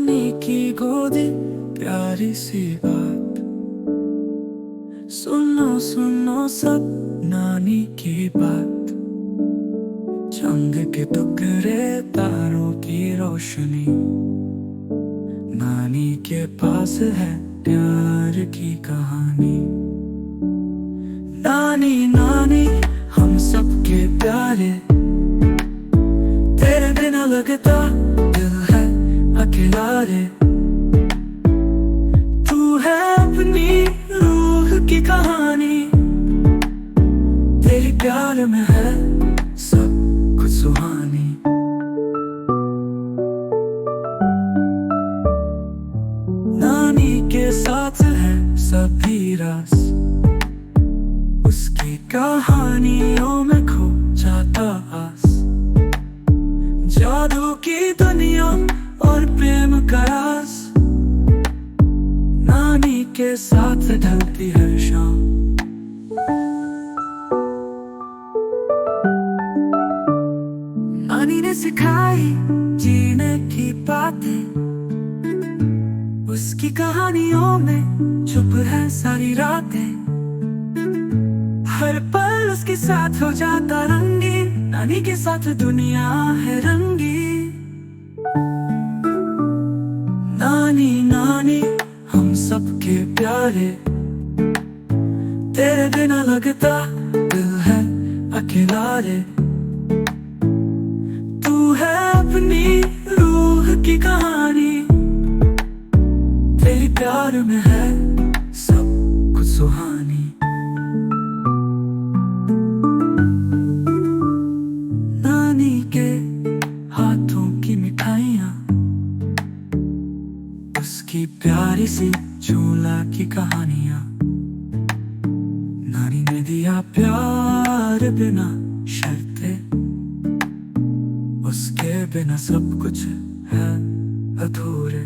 नानी की गोदी प्यारी सी बात, सुनो सुनो सब नानी की बात। चंद के टुकड़े तारों की रोशनी, नानी के पास है प्यार की कहानी। नानी नानी हम सबके प्यारे, तेरे बिना लगता दिल है अकेला रे। तू है अपनी रूह की कहानी, तेरे प्यार में है सब कुछ सुहानी। नानी के साथ है सभी राज, उसकी कहानियों में खो जाता आस। जादू की दुनिया और प्रेम का राज, नानी के साथ ढलती है शाम। नानी ने सिखाई जीने की बातें, उसकी कहानियों में चुप है सारी रातें। हर पल उसके साथ हो जाता रंगीन, नानी के साथ दुनिया है रंगी। नानी नानी हम सबके प्यारे, तेरे बिना लगता दिल है अकेला रे। तू है अपनी रूह की कहानी, तेरे प्यार में है सब कुछ सुहानी। नानी के हाथों की मिठाइयाँ, उसकी प्यारी सी झूला की कहानियाँ। नानी ने दिया प्यार बिना शर्तें, उसके बिना सब कुछ है अधूरे।